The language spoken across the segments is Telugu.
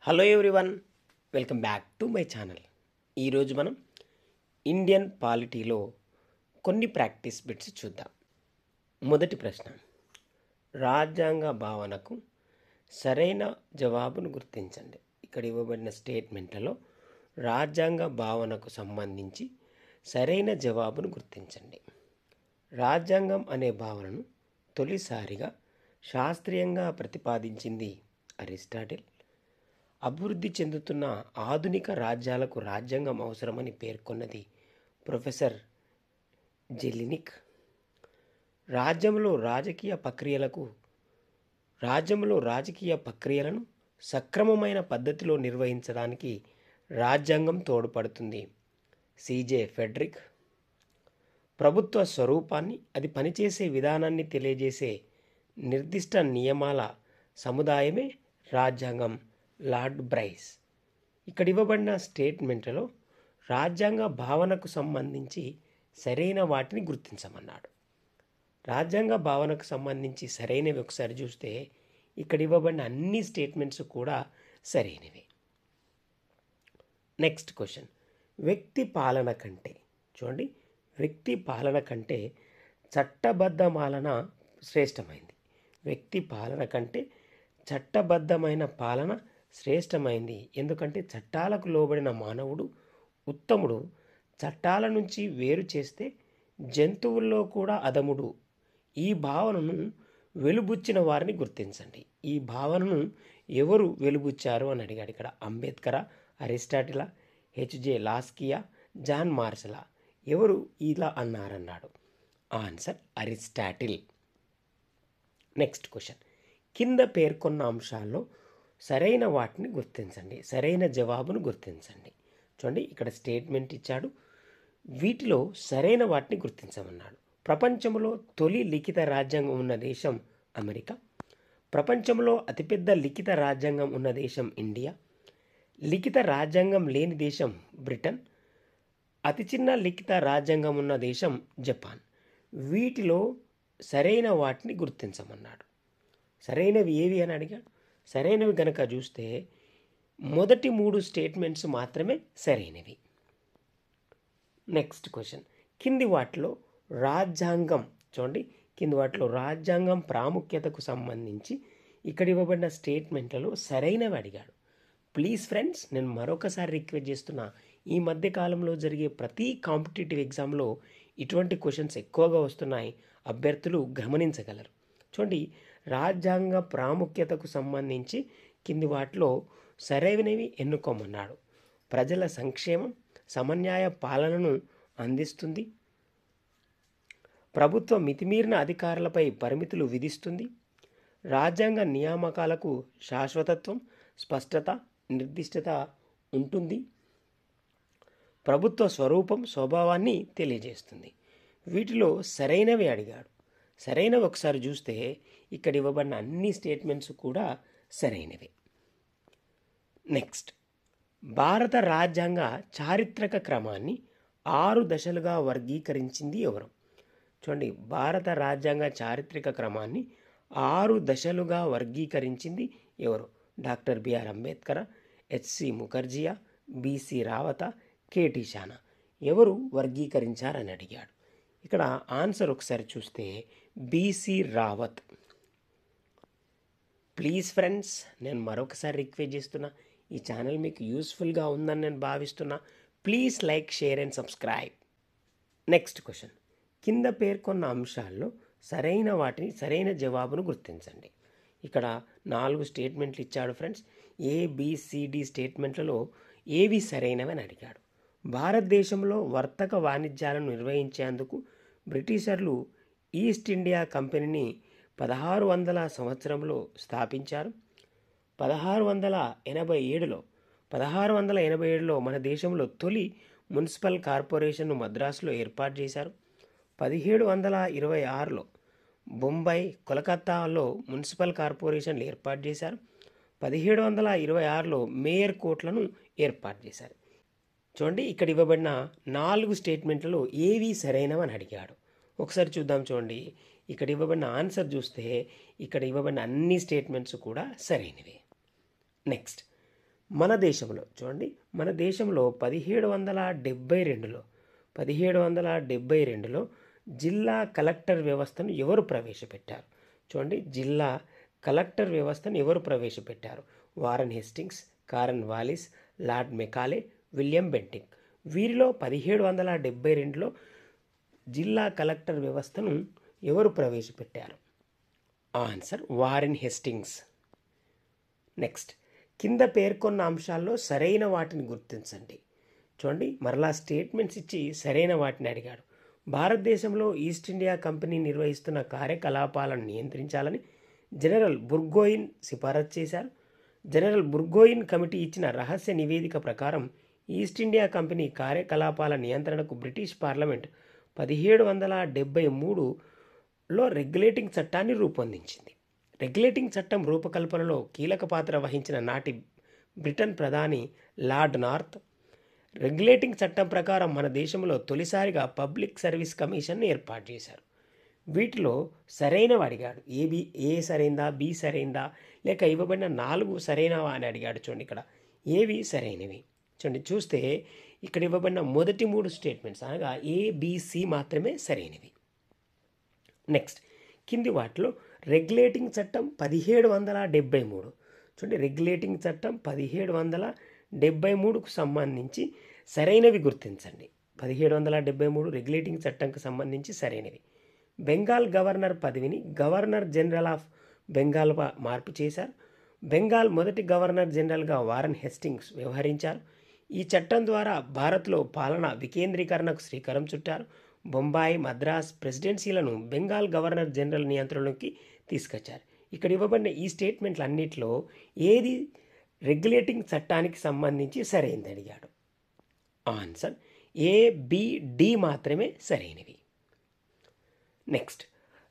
Hello everyone, welcome back to my channel. ఈరోజు మనం ఇండియన్ పాలిటీలో కొన్ని ప్రాక్టీస్ బిట్స్ చూద్దాం. మొదటి ప్రశ్న, రాజ్యాంగ భావనకు సరైన జవాబును గుర్తించండి. ఇక్కడ ఇవ్వబడిన స్టేట్మెంట్లలో రాజ్యాంగ భావనకు సంబంధించి సరైన జవాబును గుర్తించండి. రాజ్యాంగం అనే భావనను తొలిసారిగా శాస్త్రీయంగా ప్రతిపాదించింది అరిస్టాటిల్. అభివృద్ధి చెందుతున్న ఆధునిక రాజ్యాలకు రాజ్యాంగం అవసరమని పేర్కొన్నది ప్రొఫెసర్ జెలినిక్. రాజ్యంలో రాజకీయ ప్రక్రియలను సక్రమమైన పద్ధతిలో నిర్వహించడానికి రాజ్యాంగం తోడ్పడుతుంది. CJ Friedrich. ప్రభుత్వ స్వరూపాన్ని, అది పనిచేసే విధానాన్ని తెలియజేసే నిర్దిష్ట నియమాల సముదాయమే రాజ్యాంగం. Lord Bryce. ఇక్కడ ఇవ్వబడిన స్టేట్మెంట్లలో రాజ్యాంగ భావనకు సంబంధించి సరైన వాటిని గుర్తించమన్నాడు. రాజ్యాంగ భావనకు సంబంధించి సరైనవి ఒకసారి చూస్తే ఇక్కడ ఇవ్వబడిన అన్ని స్టేట్మెంట్స్ కూడా సరైనవి. నెక్స్ట్ క్వశ్చన్, వ్యక్తి పాలన కంటే వ్యక్తి పాలన కంటే చట్టబద్ధ పాలన శ్రేష్టమైంది. వ్యక్తి పాలన కంటే చట్టబద్ధమైన పాలన శ్రేష్టమైంది. ఎందుకంటే చట్టాలకు లోబడిన మానవుడు ఉత్తముడు. చట్టాల నుంచి వేరు చేస్తే జంతువుల్లో కూడా అధముడు. ఈ భావనను వెలుబుచ్చిన వారిని గుర్తించండి. ఈ భావనను ఎవరు వెలుబుచ్చారు అని అడిగాడు. ఇక్కడ అంబేద్కరా, అరిస్టాటిలా, హెచ్జే లాస్కియా, జాన్ మార్షలా, ఎవరు ఇలా అన్నారన్నాడు. Answer Aristotle. నెక్స్ట్ క్వశ్చన్, కింద పేర్కొన్న అంశాల్లో సరైన వాటిని గుర్తించండి. సరైన జవాబును గుర్తించండి. చూడండి, ఇక్కడ స్టేట్మెంట్ ఇచ్చాడు, వీటిలో సరైన వాటిని గుర్తించమన్నాడు. ప్రపంచంలో తొలి లిఖిత రాజ్యాంగం ఉన్న దేశం అమెరికా. ప్రపంచంలో అతిపెద్ద లిఖిత రాజ్యాంగం ఉన్న దేశం ఇండియా. లిఖిత రాజ్యాంగం లేని దేశం బ్రిటన్. అతి చిన్న లిఖిత రాజ్యాంగం ఉన్న దేశం జపాన్. వీటిలో సరైన వాటిని గుర్తించమన్నాడు. సరైనవి ఏవి అని అడిగాడు. సరైనవి కనుక చూస్తే మొదటి 3 స్టేట్మెంట్స్ మాత్రమే సరైనవి. నెక్స్ట్ క్వశ్చన్, కింది వాటిలో రాజ్యాంగం ప్రాముఖ్యతకు సంబంధించి ఇక్కడ ఇవ్వబడిన స్టేట్మెంట్లలో సరైనవి అడిగాడు. ప్లీజ్ ఫ్రెండ్స్, నేను మరొకసారి రిక్వెస్ట్ చేస్తున్నా, ఈ మధ్య కాలంలో జరిగే ప్రతి కాంపిటేటివ్ ఎగ్జామ్లో ఇటువంటి క్వశ్చన్స్ ఎక్కువగా వస్తున్నాయి. అభ్యర్థులు గమనించగలరు. చూడండి, రాజ్యాంగ ప్రాముఖ్యతకు సంబంధించి కింది వాటిలో సరైనవి ఎన్నుకోమన్నాడు. ప్రజల సంక్షేమం, సమన్యాయ పాలనను అందిస్తుంది. ప్రభుత్వ మితిమీరిన అధికారులపై పరిమితులు విధిస్తుంది. రాజ్యాంగ నియామకాలకు శాశ్వతత్వం, స్పష్టత, నిర్దిష్టత ఉంటుంది. ప్రభుత్వ స్వభావాన్ని తెలియజేస్తుంది. వీటిలో సరైనవి అడిగాడు. సరైనవి ఒకసారి చూస్తే ఇక్కడ ఇవ్వబడిన అన్ని స్టేట్మెంట్స్ కూడా సరైనవి. నెక్స్ట్, భారత రాజ్యాంగ చారిత్రక క్రమాన్ని 6 దశలుగా వర్గీకరించింది ఎవరు? చూడండి, భారత రాజ్యాంగ చారిత్రక క్రమాన్ని 6 దశలుగా వర్గీకరించింది ఎవరు? డాక్టర్ బిఆర్ అంబేద్కర్, హెచ్సి ముఖర్జియా, బిసి రావత, కేటీ షానా. ఎవరు వర్గీకరించారని అడిగాడు. ఇక్కడ ఆన్సర్ ఒకసారి చూస్తే బిసి రావత్. ప్లీజ్ ఫ్రెండ్స్, నేను మరొకసారి రిక్వెస్ట్ చేస్తున్నా, ఈ ఛానల్ మీకు యూస్ఫుల్గా ఉందని నేను భావిస్తున్నా. Please like, share and subscribe. Next question, కింద పేర్కొన్న అంశాల్లో సరైన జవాబును గుర్తించండి. ఇక్కడ 4 స్టేట్మెంట్లు ఇచ్చాడు ఫ్రెండ్స్. ఏబిసిడి స్టేట్మెంట్లలో ఏవి సరైనవి అని అడిగాడు. భారతదేశంలో వర్తక వాణిజ్యాలను నిర్వహించేందుకు బ్రిటిషర్లు ఈస్ట్ ఇండియా కంపెనీని 1600 సంవత్సరంలో స్థాపించారు. 1687లో మన దేశంలో తొలి మున్సిపల్ కార్పొరేషన్ను మద్రాసులో ఏర్పాటు చేశారు. 1726లో బొంబాయి, కోల్కతాలో మున్సిపల్ కార్పొరేషన్లు ఏర్పాటు చేశారు. 1726లో మేయర్ కోర్టులను ఏర్పాటు చేశారు. చూడండి, ఇక్కడ ఇవ్వబడిన 4 స్టేట్మెంట్లలో ఏవి సరైనవని అడిగాడు. ఒకసారి చూద్దాం. చూడండి, ఇక్కడ ఇవ్వబడిన ఆన్సర్ చూస్తే ఇక్కడ ఇవ్వబడిన అన్ని స్టేట్మెంట్స్ కూడా సరైనవి. నెక్స్ట్, మన దేశంలో చూడండి, మన దేశంలో 1772లో జిల్లా కలెక్టర్ వ్యవస్థను ఎవరు ప్రవేశపెట్టారు? చూడండి, జిల్లా కలెక్టర్ వ్యవస్థను ఎవరు ప్రవేశపెట్టారు? Warren Hastings, Cornwallis, lord Macaulay, William Bentinck. వీరిలో 1772లో జిల్లా కలెక్టర్ వ్యవస్థను ఎవరు ప్రవేశపెట్టారు? Answer Warren Hastings. నెక్స్ట్, కింద పేర్కొన్న అంశాల్లో సరైన వాటిని గుర్తించండి. చూడండి, మరలా స్టేట్మెంట్స్ ఇచ్చి సరైన వాటిని అడిగాడు. భారతదేశంలో ఈస్ట్ ఇండియా కంపెనీ నిర్వహిస్తున్న కార్యకలాపాలను నియంత్రించాలని జనరల్ బుర్గోయిన్ సిఫారసు చేశారు. జనరల్ బుర్గోయిన్ కమిటీ ఇచ్చిన రహస్య నివేదిక ప్రకారం ఈస్ట్ ఇండియా కంపెనీ కార్యకలాపాల నియంత్రణకు బ్రిటిష్ పార్లమెంట్ 1773లో రెగ్యులేటింగ్ చట్టాన్ని రూపొందించింది. రెగ్యులేటింగ్ చట్టం రూపకల్పనలో కీలక పాత్ర వహించిన నాటి బ్రిటన్ ప్రధాని లార్డ్ నార్త్ రెగ్యులేటింగ్ చట్టం ప్రకారం మన దేశంలో తొలిసారిగా పబ్లిక్ సర్వీస్ కమిషన్ను ఏర్పాటు చేశారు. వీటిలో సరైనవి అడిగాడు. ఏ సరైందా, బి సరైందా, లేక ఇవ్వబడిన 4 సరైనవా అని అడిగాడు. చూడండి, ఇక్కడ ఏవి సరైనవి. చూడండి, చూస్తే ఇక్కడ ఇవ్వబడిన మొదటి 3 స్టేట్మెంట్స్ అనగా ఏబిసి మాత్రమే సరైనవి. నెక్స్ట్, కింది వాటిలో రెగ్యులేటింగ్ చట్టం 1773. చూడండి, రెగ్యులేటింగ్ చట్టం 1773కు సంబంధించి సరైనవి గుర్తించండి. 1773 రెగ్యులేటింగ్ చట్టంకు సంబంధించి సరైనవి. బెంగాల్ గవర్నర్ పదవిని గవర్నర్ జనరల్ ఆఫ్ బెంగాల్గా మార్పు చేశారు. బెంగాల్ మొదటి గవర్నర్ జనరల్గా వారన్ హేస్టింగ్స్ వ్యవహరించారు. ఈ చట్టం ద్వారా భారత్లో పాలన వికేంద్రీకరణకు శ్రీకారం చుట్టారు. బొంబాయి, మద్రాస్ ప్రెసిడెన్సీలను బెంగాల్ గవర్నర్ జనరల్ నియంత్రణలోకి తీసుకొచ్చారు. ఇక్కడ ఇవ్వబడిన ఈ స్టేట్మెంట్లు అన్నిటిలో ఏది రెగ్యులేటింగ్ చట్టానికి సంబంధించి సరైనది అడిగాడు? ఆన్సర్ ఏబిడి మాత్రమే సరైనవి. నెక్స్ట్,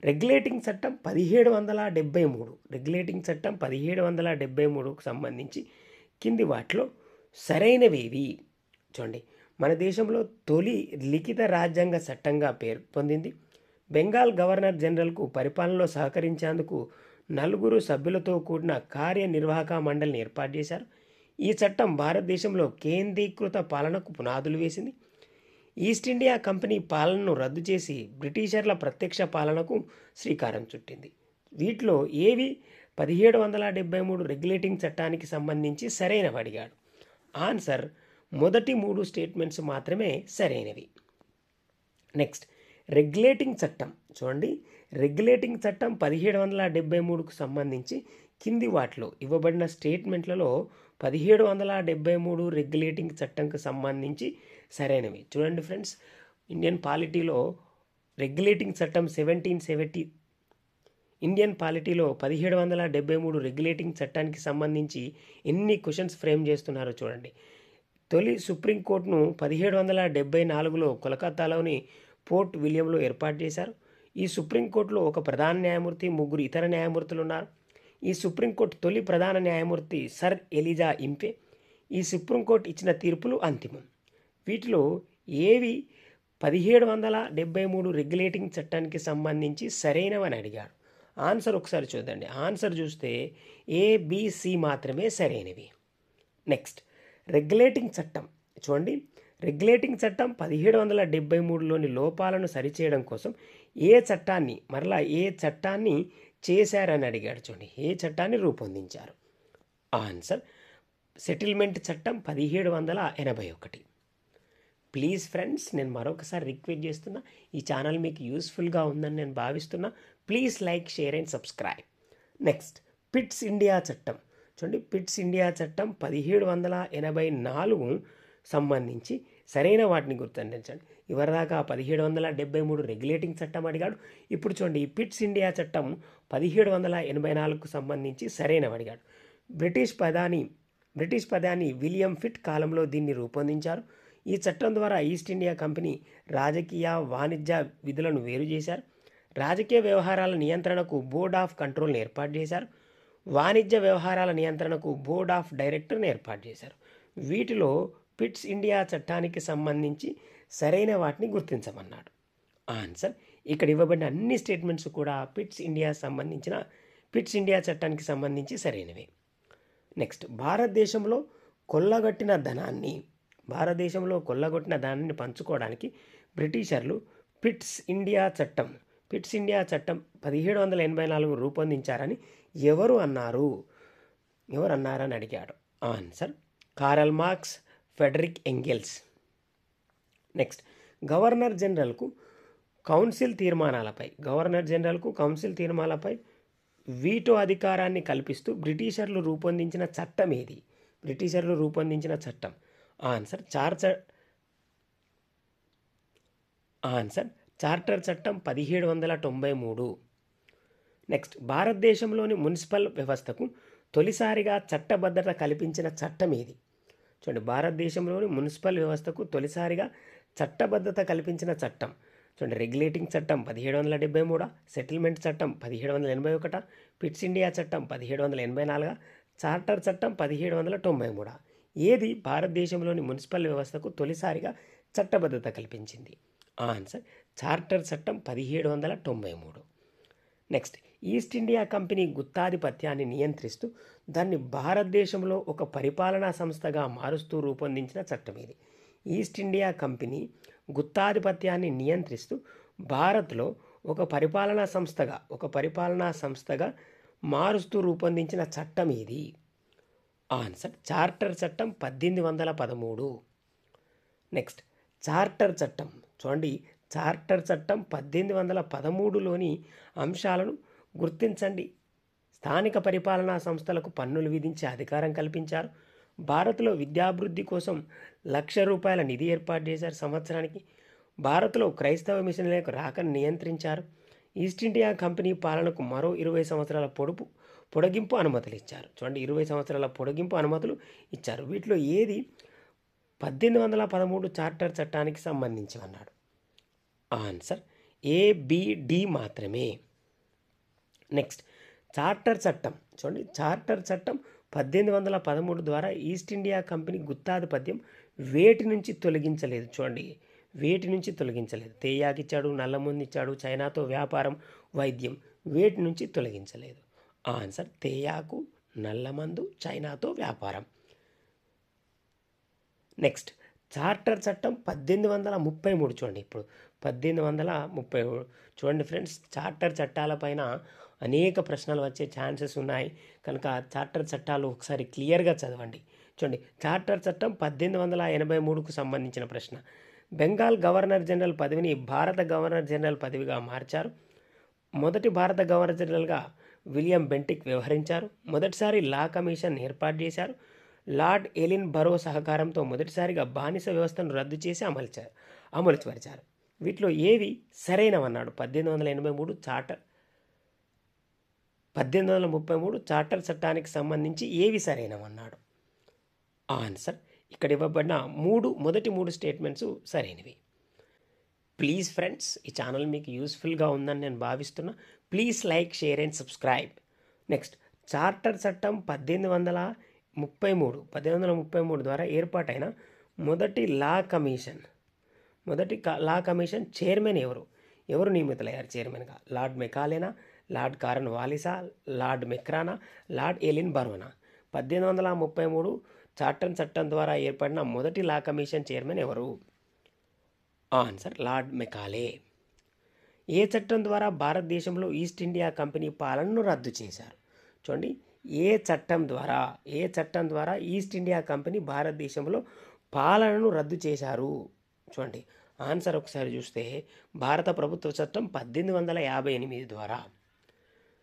రెగ్యులేటింగ్ చట్టం 1773. రెగ్యులేటింగ్ చట్టం 1773కు సంబంధించి కింది వాటిలో సరైనవేవి? చూడండి, మన దేశంలో తొలి లిఖిత రాజ్యాంగ చట్టంగా పేరు పొందింది. బెంగాల్ గవర్నర్ జనరల్కు పరిపాలనలో సహకరించేందుకు 4 సభ్యులతో కూడిన కార్యనిర్వాహక మండలిని ఏర్పాటు చేశారు. ఈ చట్టం భారతదేశంలో కేంద్రీకృత పాలనకు పునాదులు వేసింది. ఈస్ట్ ఇండియా కంపెనీ పాలనను రద్దు చేసి బ్రిటిషర్ల ప్రత్యక్ష పాలనకు శ్రీకారం చుట్టింది. వీటిలో ఏవి 1773 రెగ్యులేటింగ్ చట్టానికి సంబంధించి సరైనవి అడిగాడు? ఆన్సర్ మొదటి 3 స్టేట్మెంట్స్ మాత్రమే సరైనవి. నెక్స్ట్, రెగ్యులేటింగ్ చట్టం. చూడండి, రెగ్యులేటింగ్ చట్టం 1773కు సంబంధించి కింది వాటిలో ఇవ్వబడిన స్టేట్మెంట్లలో 1773 రెగ్యులేటింగ్ చట్టంకు సంబంధించి సరైనవి. చూడండి ఫ్రెండ్స్, ఇండియన్ పాలిటీలో రెగ్యులేటింగ్ చట్టం 1770 ఇండియన్ పాలిటీలో 1773 రెగ్యులేటింగ్ చట్టానికి సంబంధించి ఎన్ని క్వశ్చన్స్ ఫ్రేమ్ చేస్తున్నారో చూడండి. తొలి సుప్రీంకోర్టును 1774లో కోల్కతాలోని పోర్ట్ విలియంలో ఏర్పాటు చేశారు. ఈ సుప్రీంకోర్టులో ఒక ప్రధాన న్యాయమూర్తి, 3 ఇతర న్యాయమూర్తులు ఉన్నారు. ఈ సుప్రీంకోర్టు తొలి ప్రధాన న్యాయమూర్తి సర్ ఎలిజా ఇంపే. ఈ సుప్రీంకోర్టు ఇచ్చిన తీర్పులు అంతిమం. వీటిలో ఏవి 1773 రెగ్యులేటింగ్ చట్టానికి సంబంధించి సరైనవని అడిగాడు? ఆన్సర్ ఒకసారి చూద్దండి. ఆన్సర్ చూస్తే ఏబిసి మాత్రమే సరైనవి. నెక్స్ట్, రెగ్యులేటింగ్ చట్టం. చూడండి, రెగ్యులేటింగ్ చట్టం 1773లోని లోపాలను సరిచేయడం కోసం ఏ చట్టాన్ని చేశారని అడిగాడు. చూడండి, ఏ చట్టాన్ని రూపొందించారు? ఆన్సర్ సెటిల్మెంట్ చట్టం 1781. ప్లీజ్ ఫ్రెండ్స్, నేను మరొకసారి రిక్వెస్ట్ చేస్తున్నా, ఈ ఛానల్ మీకు యూస్ఫుల్గా ఉందని నేను భావిస్తున్నా. Please like, share and subscribe. Next, Pitts India చట్టం. చూడండి, పిట్స్ ఇండియా చట్టం 1784 సంబంధించి సరైన వాటిని గుర్తించండి. ఇవరిదాకా 1773 రెగ్యులేటింగ్ చట్టం అడిగాడు. ఇప్పుడు చూడండి, ఈ పిట్స్ ఇండియా చట్టం 1784కు సంబంధించి సరైనవి అడిగాడు. బ్రిటిష్ ప్రధాని విలియం ఫిట్ కాలంలో దీన్ని రూపొందించారు. ఈ చట్టం ద్వారా ఈస్ట్ ఇండియా కంపెనీ రాజకీయ, వాణిజ్య విధులను వేరు చేశారు. రాజకీయ వ్యవహారాల నియంత్రణకు బోర్డ్ ఆఫ్ కంట్రోల్ని ఏర్పాటు చేశారు. వాణిజ్య వ్యవహారాల నియంత్రణకు బోర్డ్ ఆఫ్ డైరెక్టర్ని ఏర్పాటు చేశారు. వీటిలో పిట్స్ ఇండియా చట్టానికి సంబంధించి సరైన వాటిని గుర్తించమన్నాడు. ఆన్సర్ ఇక్కడ ఇవ్వబడిన అన్ని స్టేట్మెంట్స్ కూడా పిట్స్ ఇండియా చట్టానికి సంబంధించి సరైనవి. నెక్స్ట్, భారతదేశంలో కొల్లగొట్టిన ధనాన్ని భారతదేశంలో కొల్లగొట్టిన ధనాన్ని పంచుకోవడానికి బ్రిటిషర్లు పిట్స్ ఇండియా చట్టం 1784 రూపొందించారని ఎవరు అన్నారని అడిగాడు. Answer Karl Marx, Friedrich Engels. Next governor జనరల్కు కౌన్సిల్ తీర్మానాలపై వీటో అధికారాన్ని కల్పిస్తూ బ్రిటిషర్లు రూపొందించిన చట్టం ఆన్సర్ చార్టర్ చట్టం 1793. నెక్స్ట్ భారతదేశంలోని మున్సిపల్ వ్యవస్థకు తొలిసారిగా చట్టబద్ధత కల్పించిన చట్టం ఏది? చూడండి, భారతదేశంలోని మున్సిపల్ వ్యవస్థకు తొలిసారిగా చట్టబద్ధత కల్పించిన చట్టం చూడండి, రెగ్యులేటింగ్ చట్టం 1773, సెటిల్మెంట్ చట్టం 1781, పిట్స్ ఇండియా చట్టం 1784, చార్టర్ చట్టం 1793. ఏది భారతదేశంలోని మున్సిపల్ వ్యవస్థకు తొలిసారిగా చట్టబద్ధత కల్పించింది? ఆన్సర్ చార్టర్ చట్టం 1793. నెక్స్ట్ ఈస్ట్ ఇండియా కంపెనీ గుత్తాధిపత్యాన్ని నియంత్రిస్తూ దాన్ని భారతదేశంలో ఒక పరిపాలనా సంస్థగా మారుస్తూ రూపొందించిన చట్టం ఇది. ఈస్ట్ ఇండియా కంపెనీ గుత్తాధిపత్యాన్ని నియంత్రిస్తూ భారత్లో ఒక పరిపాలనా సంస్థగా మారుస్తూ రూపొందించిన చట్టం ఇది. ఆన్సర్ చార్టర్ చట్టం 1813. నెక్స్ట్ చార్టర్ చట్టం చూడండి, చార్టర్ చట్టం 1813లోని అంశాలను గుర్తించండి. స్థానిక పరిపాలనా సంస్థలకు పన్నులు విధించే అధికారం కల్పించారు. భారత్లో విద్యాభివృద్ధి కోసం ₹1,00,000 నిధి ఏర్పాటు చేశారు సంవత్సరానికి. భారత్లో క్రైస్తవ మిషనరీలకు రాకను నియంత్రించారు. ఈస్ట్ ఇండియా కంపెనీ పాలనకు మరో 20 సంవత్సరాల పొడిగింపు అనుమతులు ఇచ్చారు. చూడండి, 20 సంవత్సరాల పొడిగింపు అనుమతులు ఇచ్చారు. వీటిలో ఏది 1813 చార్టర్ చట్టానికి సంబంధించి అన్నాడు? ఆన్సర్ ABD మాత్రమే. నెక్స్ట్ చార్టర్ చట్టం చూడండి, చార్టర్ చట్టం 1813 ద్వారా ఈస్ట్ ఇండియా కంపెనీ గుత్తాధిపత్యం వేటి నుంచి తొలగించలేదు. చూడండి, వేటి నుంచి తొలగించలేదు. తేయాకు ఇచ్చాడు, నల్లమందు ఇచ్చాడు, చైనాతో వ్యాపారం, వైద్యం, వేటి నుంచి తొలగించలేదు. ఆన్సర్ తేయాకు, నల్లమందు, చైనాతో వ్యాపారం. నెక్స్ట్ చార్టర్ చట్టం 1833 చూడండి, ఇప్పుడు 1833 చూడండి ఫ్రెండ్స్. చార్టర్ చట్టాలపైన అనేక ప్రశ్నలు వచ్చే ఛాన్సెస్ ఉన్నాయి కనుక చార్టర్ చట్టాలు ఒకసారి క్లియర్గా చదవండి. చూడండి, చార్టర్ చట్టం 1883కు సంబంధించిన ప్రశ్న. బెంగాల్ గవర్నర్ జనరల్ పదవిని భారత గవర్నర్ జనరల్ పదవిగా మార్చారు. మొదటి భారత గవర్నర్ జనరల్గా విలియం బెంటిక్ వ్యవహరించారు. మొదటిసారి లా కమిషన్ ఏర్పాటు చేశారు. లార్డ్ ఎలిన్ బరో సహకారంతో మొదటిసారిగా బానిస వ్యవస్థను రద్దు చేసి అమలుపరిచారు. వీటిలో ఏవి సరైనవన్నాడు? 1833 చార్టర్ చట్టానికి సంబంధించి ఏవి సరైనవన్నాడు? ఆన్సర్ ఇక్కడ ఇవ్వబడిన మొదటి మూడు స్టేట్మెంట్స్ సరైనవి. ప్లీజ్ ఫ్రెండ్స్, ఈ ఛానల్ మీకు యూస్ఫుల్గా ఉందని నేను భావిస్తున్నా. Please like, share and subscribe. Next charter చట్టం 1833 ద్వారా ఏర్పాటైన మొదటి లా కమిషన్ చైర్మన్ ఎవరు నియమితులయ్యారు చైర్మన్గా? లార్డ్ మెకాలేనా, లార్డ్ కారన్ వాలిసా, లార్డ్ మెక్రానా, లార్డ్ ఎలిన్ బరోనా? 1833 చార్టర్ చట్టం ద్వారా ఏర్పడిన మొదటి లా కమిషన్ చైర్మన్ ఎవరు? Answer lord Macaulay. ఏ చట్టం ద్వారా భారతదేశంలో ఈస్ట్ ఇండియా కంపెనీ పాలనను రద్దు చేశారు? చూడండి, ఏ చట్టం ద్వారా ఈస్ట్ ఇండియా కంపెనీ భారతదేశంలో పాలనను రద్దు చేశారు? చూడండి, ఆన్సర్ ఒకసారి చూస్తే భారత ప్రభుత్వ చట్టం 1858 ద్వారా.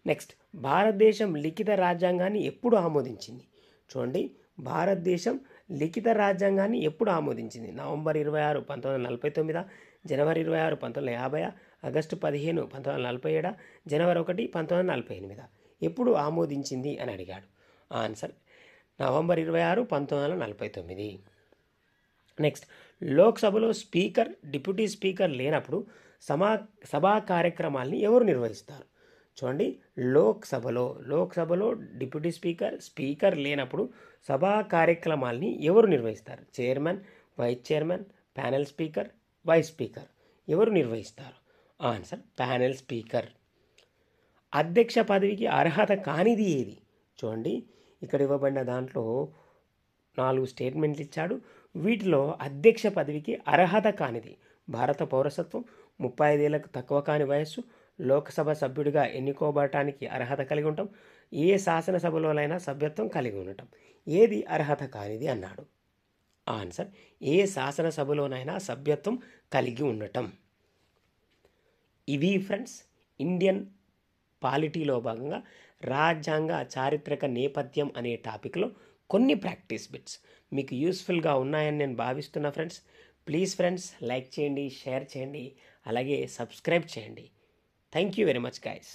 నెక్స్ట్ భారతదేశం లిఖిత రాజ్యాంగాన్ని ఎప్పుడు ఆమోదించింది? చూడండి, భారతదేశం లిఖిత రాజ్యాంగాన్ని ఎప్పుడు ఆమోదించింది? నవంబర్ 26, 1949, జనవరి 26, 1950, ఆగస్టు 15, 1947, జనవరి 1, 1948. ఎప్పుడు ఆమోదించింది అని అడిగాడు. Answer November 26, 1949. నెక్స్ట్ లోక్సభలో స్పీకర్, డిప్యూటీ స్పీకర్ లేనప్పుడు సభా కార్యక్రమాల్ని ఎవరు నిర్వహిస్తారు? చూడండి, లోక్సభలో డిప్యూటీ స్పీకర్ లేనప్పుడు సభా కార్యక్రమాల్ని ఎవరు నిర్వహిస్తారు? Chairman, vice chairman, panel speaker, vice speaker. ఎవరు నిర్వహిస్తారు? Answer panel speaker. అధ్యక్ష పదవికి అర్హత కానిది ఏది? చూడండి, ఇక్కడ ఇవ్వబడిన దాంట్లో 4 స్టేట్మెంట్లు ఇచ్చాడు. వీటిలో అధ్యక్ష పదవికి అర్హత కానిది భారత పౌరసత్వం, 35 ఏళ్లకు తక్కువ కాని వయస్సు, లోక్సభ సభ్యుడిగా ఎన్నుకోబడటానికి అర్హత కలిగి ఉండటం, ఏ శాసనసభలోనైనా సభ్యత్వం కలిగి ఉండటం. ఏది అర్హత కానిది అన్నాడు. ఆన్సర్ ఏ శాసనసభలోనైనా సభ్యత్వం కలిగి ఉండటం. ఇవి ఫ్రెండ్స్ ఇండియన్ పాలిటీలో భాగంగా రాజ్యాంగ చారిత్రక నేపథ్యం అనే టాపిక్లో కొన్ని ప్రాక్టీస్ బిట్స్ మీకు యూస్ఫుల్గా ఉన్నాయని నేను భావిస్తున్నా ఫ్రెండ్స్. ప్లీజ్ ఫ్రెండ్స్ లైక్ చేయండి, షేర్ చేయండి, అలాగే సబ్స్క్రైబ్ చేయండి. Thank you very much guys.